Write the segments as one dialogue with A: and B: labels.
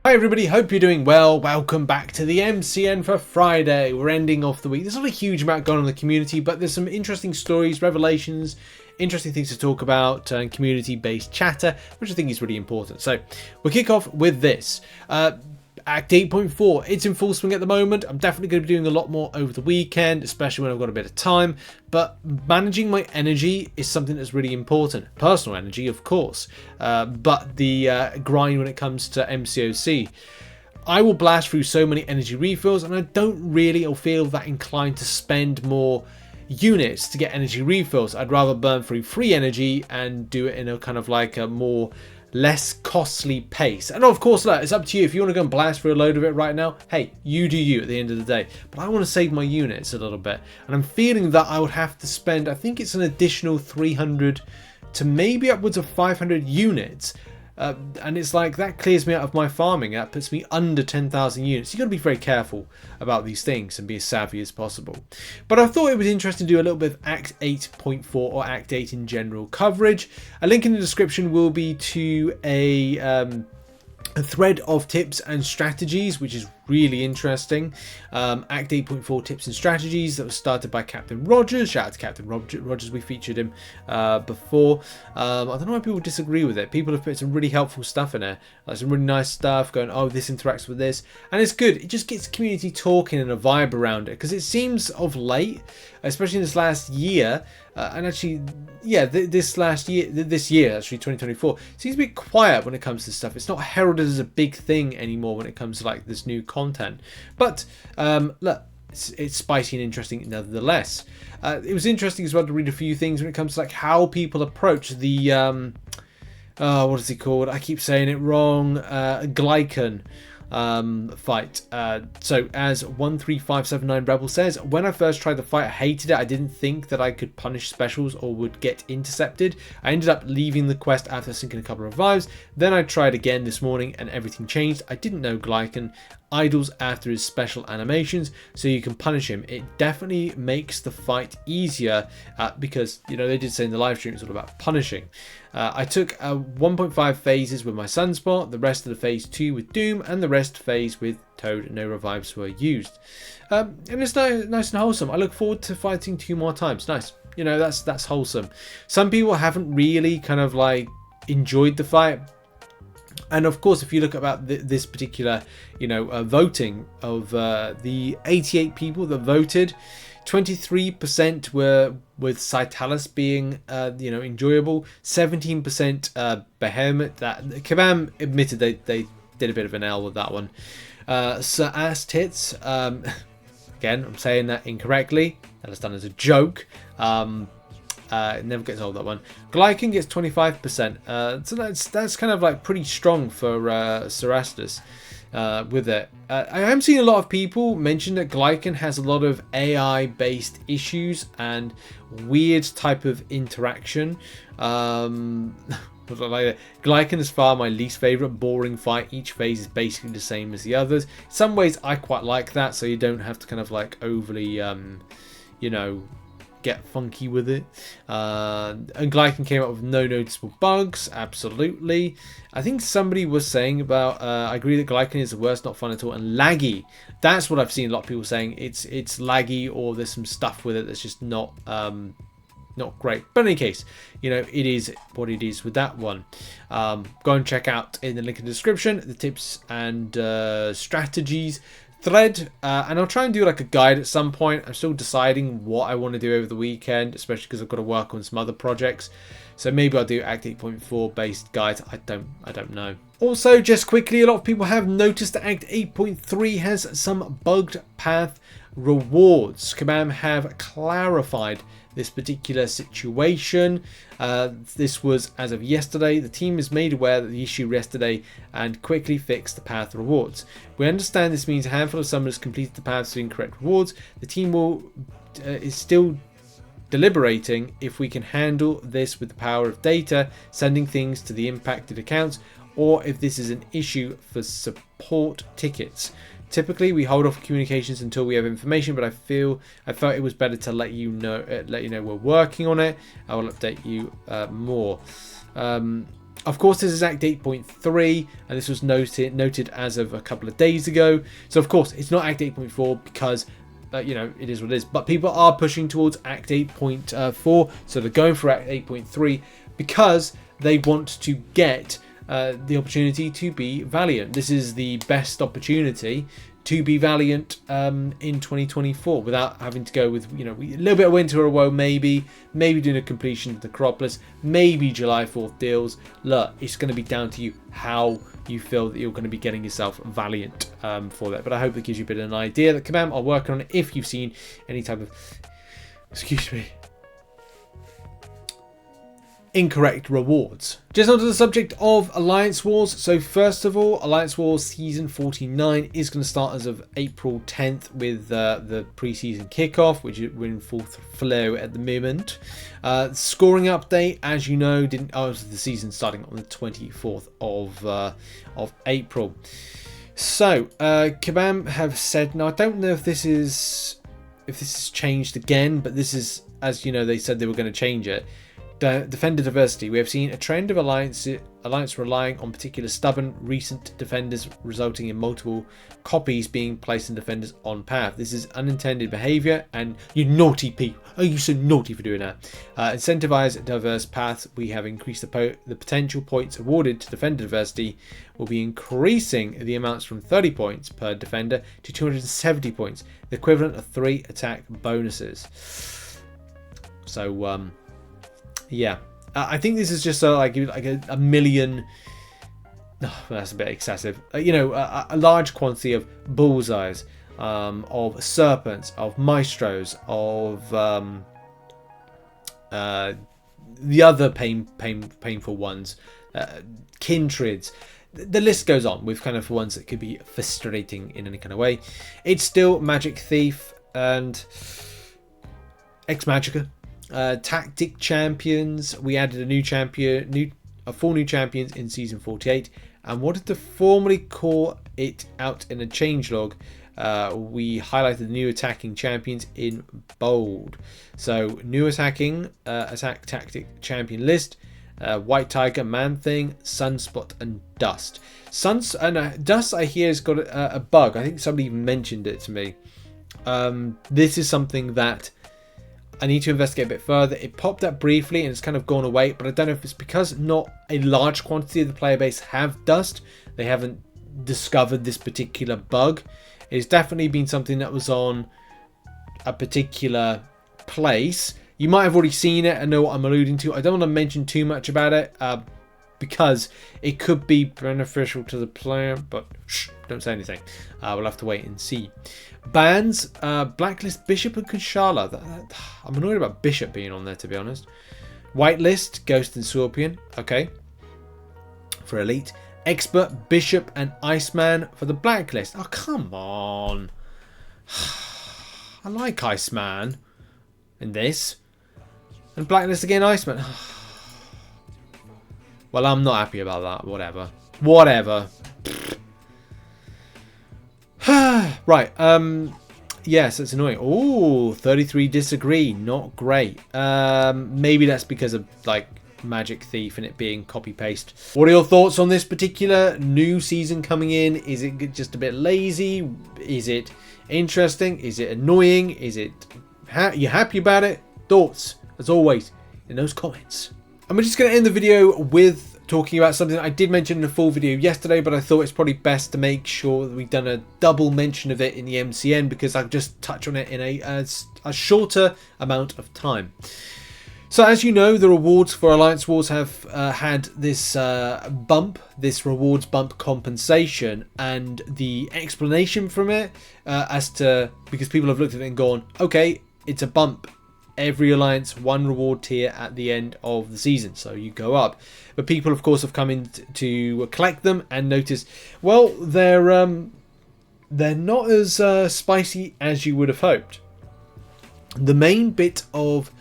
A: Hi everybody, hope you're doing well. Welcome back to the MCN for Friday. We're ending off the week. There's not a huge amount going on in the community, but there's some interesting stories, revelations, interesting things to talk about, and community-based chatter, which I think is really important. So we'll kick off with this. Act 8.4, it's in full swing at the moment. I'm definitely going to be doing a lot more over the weekend, especially when I've got a bit of time. But managing my energy is something that's really important. Personal energy, of course, but the grind when it comes to MCOC. I will blast through so many energy refills, and I don't really feel that inclined to spend more units to get energy refills. I'd rather burn through free energy and do it in a kind of like a more less costly pace. And of course, look, it's up to you. If you want to go and blast through a load of it right now, hey, you do you at the end of the day. But I want to save my units a little bit, and I'm feeling that I would have to spend, I think it's an additional 300 to maybe upwards of 500 units. And it's like that clears me out of my farming. That puts me under 10,000 units. You've got to be very careful about these things and be as savvy as possible. But I thought it was interesting to do a little bit of Act 8.4 or Act 8 in general coverage. A link in the description will be to a thread of tips and strategies, which is really interesting. Act 8.4 tips and strategies that was started by Captain Rogers. Shout out to Captain Rogers, we featured him before. I don't know why people disagree with it. People have put some really helpful stuff in there, like some really nice stuff going, oh, this interacts with this, and it's good. It just gets the community talking and a vibe around it, because it seems of late, especially in this last year, and actually, yeah, this year, actually 2024, seems to be quiet when it comes to stuff. It's not heralded as a big thing anymore when it comes to like this new content. But look, it's spicy and interesting nevertheless. It was interesting as well to read a few things when it comes to like how people approach the what is it called? I keep saying it wrong. Glycan fight. So as 13579 Rebel says, when I first tried the fight, I hated it. I didn't think that I could punish specials or would get intercepted. I ended up leaving the quest after sinking a couple of revives. Then I tried again this morning and everything changed. I didn't know Glycan idles after his special animations, so you can punish him. It definitely makes the fight easier because, you know, they did say in the live stream it's all about punishing. I took 1.5 phases with my Sunspot, the rest of the phase 2 with Doom, and the rest phase with Toad. No revives were used. And it's nice and wholesome. I look forward to fighting 2 more times. Nice. You know, that's wholesome. Some people haven't really kind of like enjoyed the fight. And of course, if you look about this particular, you know, voting of the 88 people that voted, 23% were with Citalis being, you know, enjoyable. 17% Behemoth. That Kabam admitted they did a bit of an L with that one. So Ass Tits, again, I'm saying that incorrectly. That was done as a joke. It never gets old, that one. Glycan gets 25%. So that's kind of like pretty strong for Cerastus with it. I am seeing a lot of people mention that Glycan has a lot of AI-based issues and weird type of interaction. Glycan is far my least favorite boring fight. Each phase is basically the same as the others. In some ways, I quite like that, so you don't have to kind of like overly, you know, get funky with it. And Glycan came up with no noticeable bugs. Absolutely. I think somebody was saying about I agree that Glycan is the worst, not fun at all, and laggy. That's what I've seen a lot of people saying. It's laggy, or there's some stuff with it that's just not great. But in any case, you know, it is what it is with that one. Go and check out in the link in the description the tips and strategies thread, and I'll try and do like a guide at some point. I'm still deciding what I want to do over the weekend, especially because I've got to work on some other projects. So maybe I'll do Act 8.4 based guides. I don't know. Also, just quickly, a lot of people have noticed that Act 8.3 has some bugged path rewards. Kabam have clarified this particular situation. This was as of yesterday. The team is made aware that the issue yesterday and quickly fixed the path rewards. We understand this means a handful of summoners completed the paths to incorrect rewards. The team is still deliberating if we can handle this with the power of data, sending things to the impacted accounts, or if this is an issue for support tickets. Typically, we hold off communications until we have information, but I felt it was better to let you know we're working on it. I will update you more. Of course, this is Act 8.3, and this was noted as of a couple of days ago. So, of course, it's not Act 8.4 because, you know, it is what it is. But people are pushing towards Act 8.4, so they're going for Act 8.3 because they want to get the opportunity to be Valiant. This is the best opportunity to be Valiant in 2024 without having to go with, you know, a little bit of Winter or Woe, maybe doing a completion of the Necropolis, maybe July 4th deals. Look, it's going to be down to you how you feel that you're going to be getting yourself Valiant for that. But I hope that gives you a bit of an idea. That Kabam are working on it if you've seen any type of, excuse me, incorrect rewards. Just onto the subject of Alliance Wars. So first of all, Alliance Wars Season 49 is going to start as of April 10th with the pre-season kickoff, which we're in full flow at the moment. Scoring update, as you know, the season starting on the 24th of April. So Kabam have said, now I don't know if this is changed again, but this is, as you know, they said they were going to change it. Defender diversity. We have seen a trend of Alliance relying on particular stubborn recent defenders, resulting in multiple copies being placed in defenders on path. This is unintended behavior, and you naughty people. Oh, you so naughty for doing that. Incentivize diverse paths. We have increased the potential points awarded to defender diversity. Will be increasing the amounts from 30 points per defender to 270 points, the equivalent of 3 attack bonuses. So, yeah, I think this is just like a million. Oh, that's a bit excessive. You know, a large quantity of bullseyes, of serpents, of maestros, of the other painful ones, kindreds. The list goes on with kind of ones that could be frustrating in any kind of way. It's still Magic Thief and Magica. Tactic champions. We added a new champion, 4 new champions in season 48, and wanted to formally call it out in a changelog. We highlighted the new attacking champions in bold. So new attacking attack tactic champion list: White Tiger, Man Thing, Sunspot, and Dust. Dust, I hear, has got a bug. I think somebody even mentioned it to me. This is something that I need to investigate a bit further. It popped up briefly and it's kind of gone away, but I don't know if it's because not a large quantity of the player base have Dust. They haven't discovered this particular bug. It's definitely been something that was on a particular place. You might have already seen it and know what I'm alluding to. I don't want to mention too much about it because it could be beneficial to the player, but shh, don't say anything. We'll have to wait and see. Bans, Blacklist Bishop and Kushala. I'm annoyed about Bishop being on there, to be honest. Whitelist, Ghost and Scorpion. Okay. For Elite. Expert, Bishop and Iceman for the Blacklist. Oh, come on. I like Iceman in this. And Blacklist again, Iceman. Well, I'm not happy about that. Whatever. Right, yes, it's annoying. Oh, 33 disagree, not great. Maybe that's because of like Magic Thief and it being copy paste. What are your thoughts on this particular new season coming in? Is it just a bit lazy? Is it interesting? Is it annoying? Is it you happy about it? Thoughts, as always, in those comments. And we're just going to end the video with talking about something that I did mention in a full video yesterday, but I thought it's probably best to make sure that we've done a double mention of it in the MCN because I'll just touch on it in a shorter amount of time. So as you know, the rewards for Alliance Wars have had this this rewards bump compensation, and the explanation from it because people have looked at it and gone, okay, it's a bump. Every alliance, 1 reward tier at the end of the season, so you go up. But people, of course, have come in to collect them and notice, well, they're not as spicy as you would have hoped. The main bit of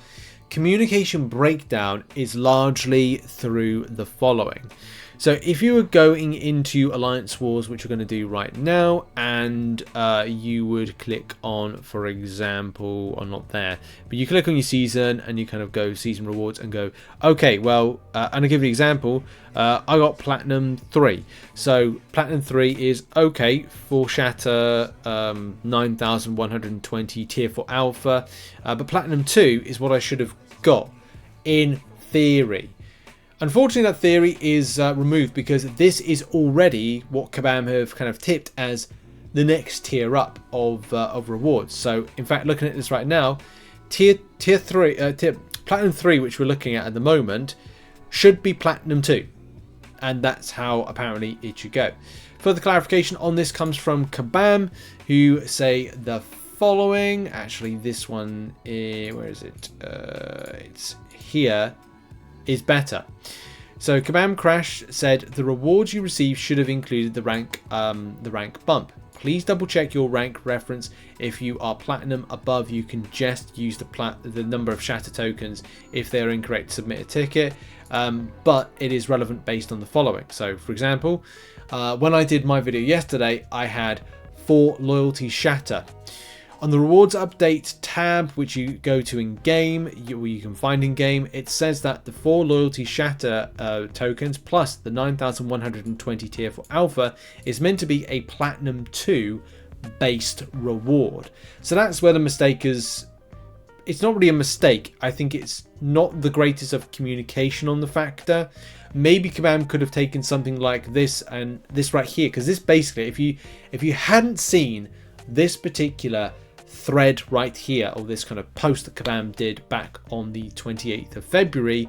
A: communication breakdown is largely through the following. So if you were going into Alliance Wars, which we're going to do right now, and you would click on, for example, or not there, but you click on your season and you kind of go season rewards and go, okay, well, and I'll give you an example. I got Platinum 3. So Platinum 3 is okay for Shatter, 9120 Tier 4 Alpha, but Platinum 2 is what I should have got in theory. Unfortunately, that theory is removed because this is already what Kabam have kind of tipped as the next tier up of rewards. So, in fact, looking at this right now, Platinum 3, which we're looking at the moment, should be Platinum 2, and that's how apparently it should go. Further clarification on this comes from Kabam, who say the following. Actually, this one, where is it? It's here. Is better. So Kabam Crash said the rewards you receive should have included the rank bump. Please double check your rank reference. If you are platinum above, you can just use the number of shatter tokens. If they are incorrect, submit a ticket. But it is relevant based on the following. So for example, when I did my video yesterday, I had 4 loyalty shatter. On the rewards update tab, which you go to in game, you can find in game, it says that the 4 loyalty shatter tokens plus the 9120 tier 4 alpha is meant to be a platinum 2 based reward. So that's where the mistake is. It's not really a mistake. I think it's not the greatest of communication on the factor. Maybe Kabam could have taken something like this and this right here, because this basically, if you hadn't seen this particular thread right here, or this kind of post that Kabam did back on the 28th of February,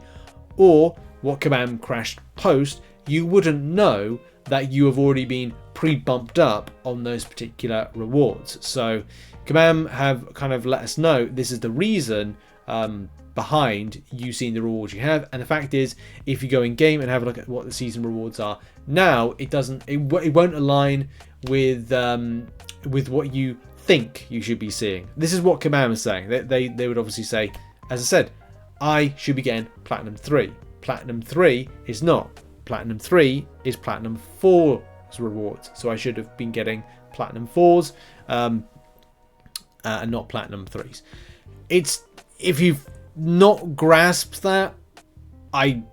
A: or what Kabam Crashed post, you wouldn't know that you have already been pre-bumped up on those particular rewards. So Kabam have kind of let us know this is the reason behind you seeing the rewards you have. And the fact is, if you go in game and have a look at what the season rewards are now, it won't align with what you think you should be seeing. This is what Kabam is saying. They would obviously say, as I said, I should be getting Platinum 3. Platinum 3 is not. Platinum 3 is Platinum 4's rewards. So I should have been getting Platinum 4's and not Platinum 3's. If you've not grasped that, I'm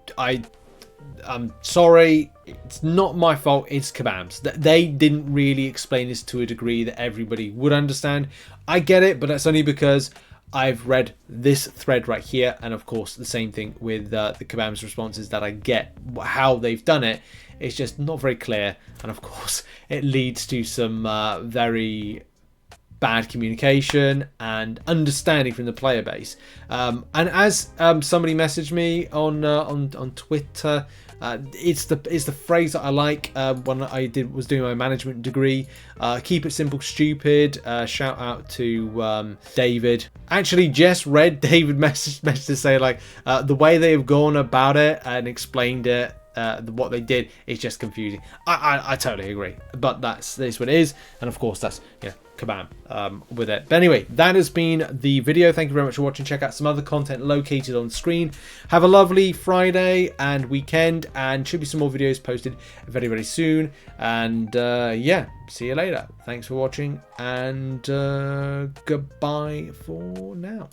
A: sorry. It's not my fault, it's Kabam's. They didn't really explain this to a degree that everybody would understand. I get it, but that's only because I've read this thread right here, and of course the same thing with the Kabam's responses, that I get how they've done it. It's just not very clear, and of course it leads to some very bad communication and understanding from the player base. And as somebody messaged me on Twitter, it's the phrase that I like when I was doing my management degree. Keep it simple, stupid. Shout out to David. Actually, just read David message to say, like, the way they have gone about it and explained it, what they did is just confusing. I totally agree, but that's what it is, and of course that's Kabam with it. But anyway, that has been the video. Thank you very much for watching. Check out some other content located on screen. Have a lovely Friday and weekend, and should be some more videos posted very, very soon. And yeah, see you later. Thanks for watching, and goodbye for now.